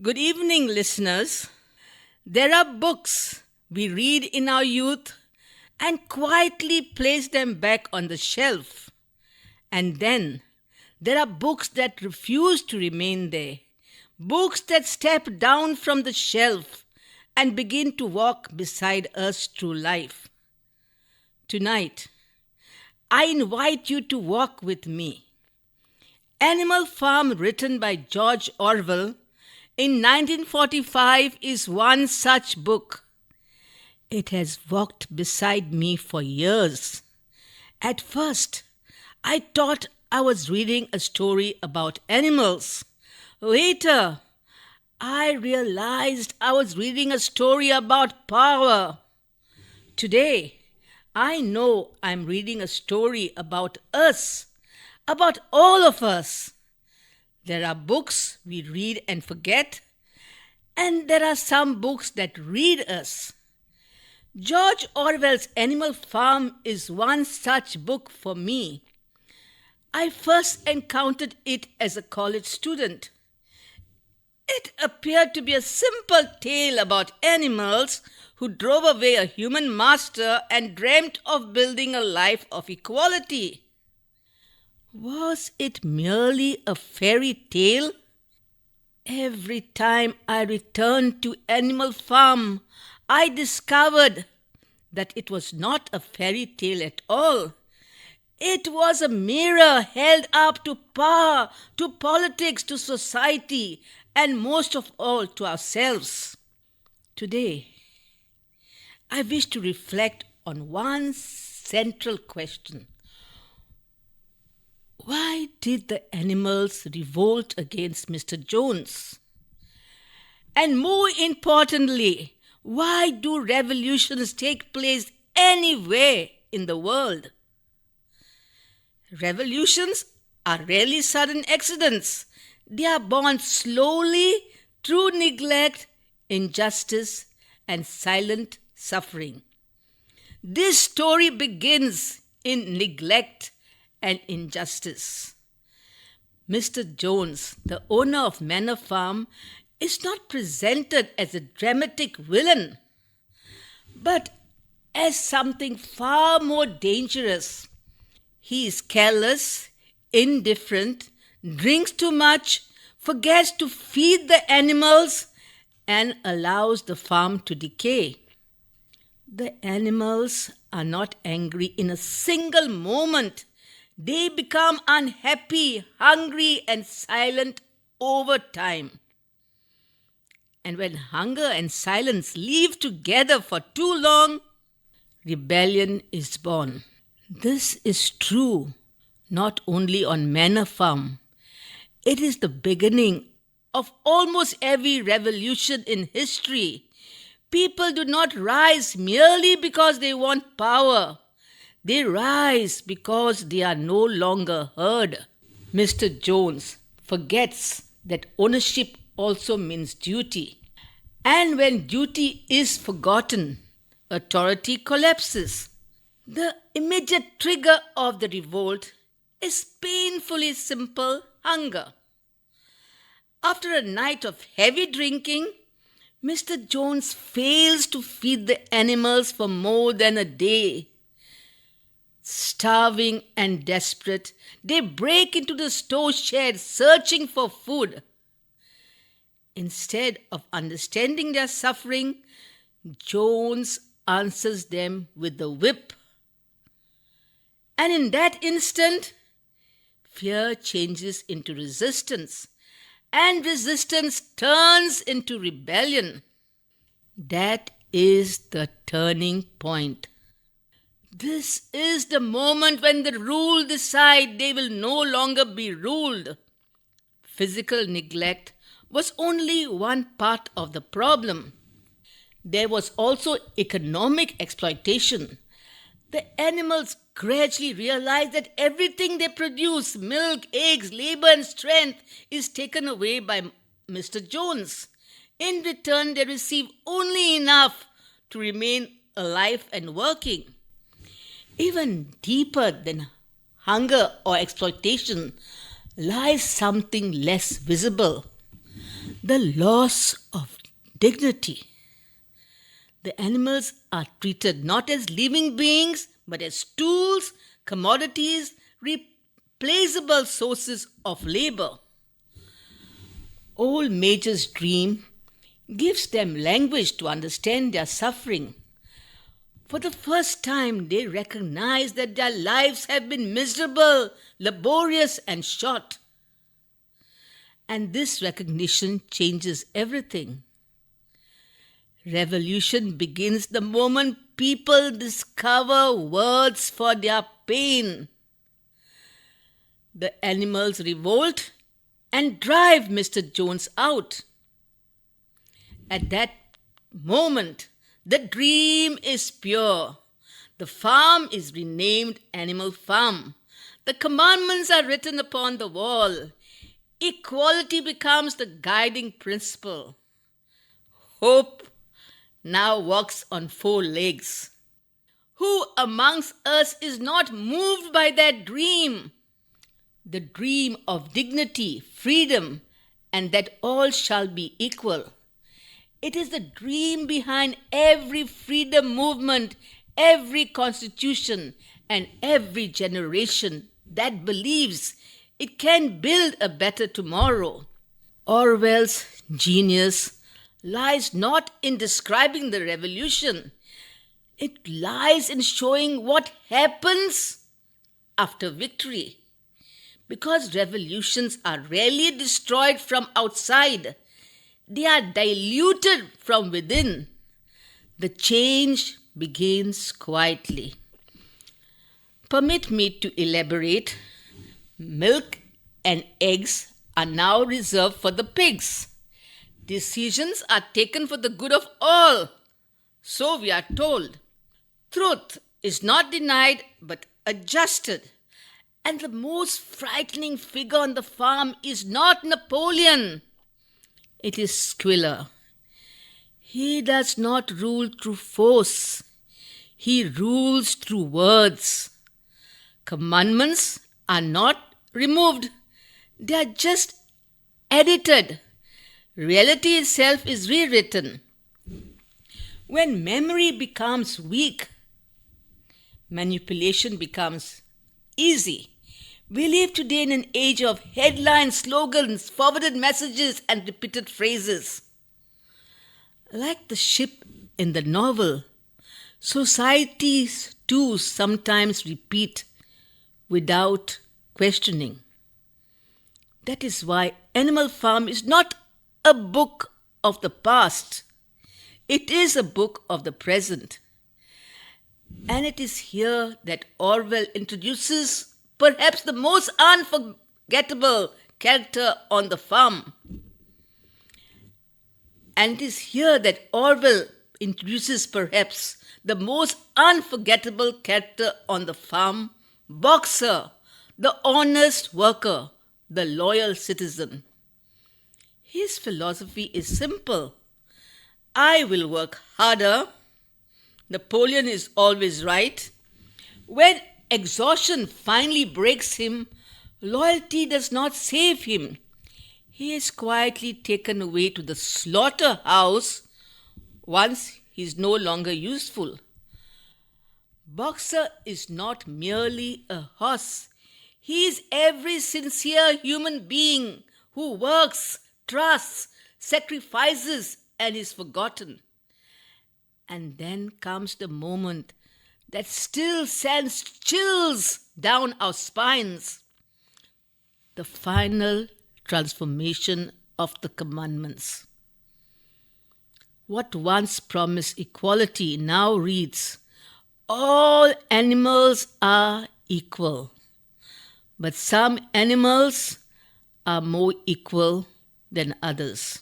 Good evening, listeners. There are books we read in our youth and quietly place them back on the shelf. And then there are books that refuse to remain there. Books that step down from the shelf and begin to walk beside us through life. Tonight, I invite you to walk with me. Animal Farm, written by George Orwell in 1945, is one such book. It has walked beside me for years. At first, I thought I was reading a story about animals. Later, I realized I was reading a story about power. Today, I know I'm reading a story about us, about all of us. There are books we read and forget, and there are some books that read us. George Orwell's Animal Farm is one such book for me. I first encountered it as a college student. It appeared to be a simple tale about animals who drove away a human master and dreamt of building a life of equality. Was it merely a fairy tale? Every time I returned to Animal Farm, I discovered that it was not a fairy tale at all. It was a mirror held up to power, to politics, to society, and most of all to ourselves. Today, I wish to reflect on one central question. Why did the animals revolt against Mr. Jones? And more importantly, why do revolutions take place anywhere in the world? Revolutions are rarely sudden accidents. They are born slowly through neglect, injustice, and silent suffering. This story begins in neglect and injustice. Mr. Jones, the owner of Manor Farm, is not presented as a dramatic villain, but as something far more dangerous. He is careless, indifferent, drinks too much, forgets to feed the animals, and allows the farm to decay. The animals are not angry in a single moment. They become unhappy, hungry, and silent over time. And when hunger and silence live together for too long, rebellion is born. This is true not only on Manor Farm. It is the beginning of almost every revolution in history. People do not rise merely because they want power. They rise because they are no longer heard. Mr. Jones forgets that ownership also means duty. And when duty is forgotten, authority collapses. The immediate trigger of the revolt is painfully simple: hunger. After a night of heavy drinking, Mr. Jones fails to feed the animals for more than a day. Starving and desperate, they break into the store shed searching for food. Instead of understanding their suffering, Jones answers them with the whip. And in that instant, fear changes into resistance, and resistance turns into rebellion. That is the turning point. This is the moment when the ruled decide they will no longer be ruled. Physical neglect was only one part of the problem. There was also economic exploitation. The animals gradually realized that everything they produce, milk, eggs, labor, and strength, is taken away by Mr. Jones. In return, they receive only enough to remain alive and working. Even deeper than hunger or exploitation lies something less visible. The loss of dignity. The animals are treated not as living beings but as tools, commodities, replaceable sources of labor. Old Major's dream gives them language to understand their suffering. For the first time, they recognize that their lives have been miserable, laborious, and short. And this recognition changes everything. Revolution begins the moment people discover words for their pain. The animals revolt and drive Mr. Jones out. At that moment, the dream is pure. The farm is renamed Animal Farm. The commandments are written upon the wall. Equality becomes the guiding principle. Hope now walks on 4 legs. Who amongst us is not moved by that dream? The dream of dignity, freedom, and that all shall be equal. It is the dream behind every freedom movement, every constitution, and every generation that believes it can build a better tomorrow. Orwell's genius lies not in describing the revolution. It lies in showing what happens after victory. Because revolutions are rarely destroyed from outside, they are diluted from within. The change begins quietly. Permit me to elaborate. Milk and eggs are now reserved for the pigs. Decisions are taken for the good of all, so we are told. Truth is not denied but adjusted. And the most frightening figure on the farm is not Napoleon. It is Squiller. He does not rule through force. He rules through words. Commandments are not removed. They are just edited. Reality itself is rewritten. When memory becomes weak, manipulation becomes easy. We live today in an age of headlines, slogans, forwarded messages, and repeated phrases. Like the ship in the novel, societies too sometimes repeat without questioning. That is why Animal Farm is not a book of the past. It is a book of the present. And it is here that Orwell introduces perhaps the most unforgettable character on the farm. And it is here that Orwell introduces perhaps the most unforgettable character on the farm, Boxer, the honest worker, the loyal citizen. His philosophy is simple. I will work harder. Napoleon is always right. When exhaustion finally breaks him, loyalty does not save him. He is quietly taken away to the slaughterhouse once he is no longer useful. Boxer is not merely a horse. He is every sincere human being who works, trusts, sacrifices, and is forgotten. And then comes the moment that still sends chills down our spines. The final transformation of the commandments. What once promised equality now reads, all animals are equal, but some animals are more equal than others.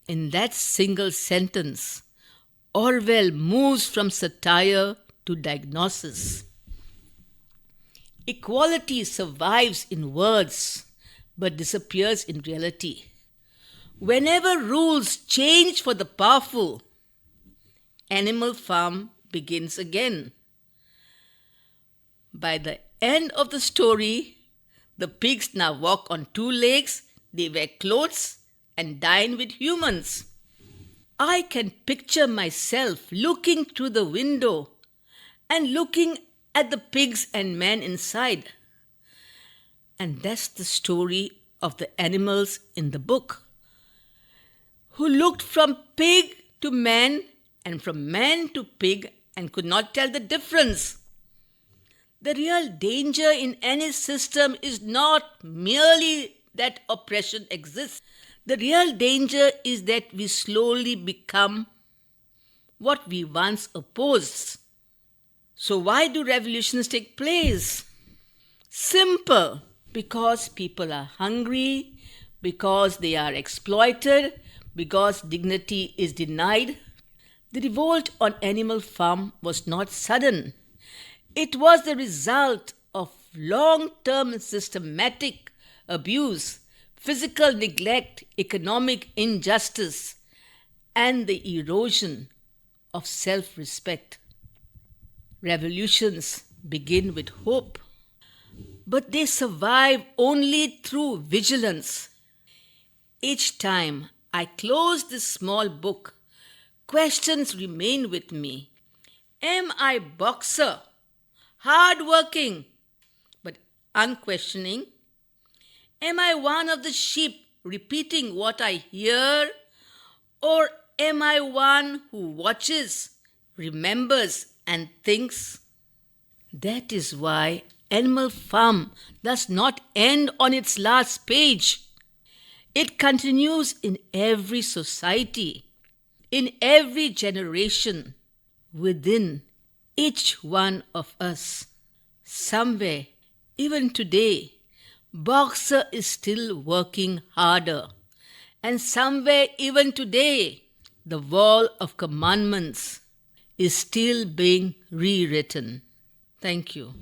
In that single sentence, Orwell moves from satire to diagnosis. Equality survives in words but disappears in reality. Whenever rules change for the powerful, Animal Farm begins again. By the end of the story, the pigs now walk on 2 legs, they wear clothes and dine with humans. I can picture myself looking through the window and looking at the pigs and men inside. And that's the story of the animals in the book, who looked from pig to man and from man to pig and could not tell the difference. The real danger in any system is not merely that oppression exists. The real danger is that we slowly become what we once opposed. So why do revolutions take place? Simple. Because people are hungry, because they are exploited, because dignity is denied. The revolt on Animal Farm was not sudden. It was the result of long-term systematic abuse, physical neglect, economic injustice, and the erosion of self-respect. Revolutions begin with hope, but they survive only through vigilance. Each time I close this small book, questions remain with me. Am I boxer, hard-working, but unquestioning? Am I one of the sheep repeating what I hear? Or am I one who watches, remembers, and thinks? That is why Animal Farm does not end on its last page. It continues in every society, in every generation, within each one of us. Somewhere, even today, Boxer is still working harder. And somewhere, even today, the wall of commandments is still being rewritten. Thank you.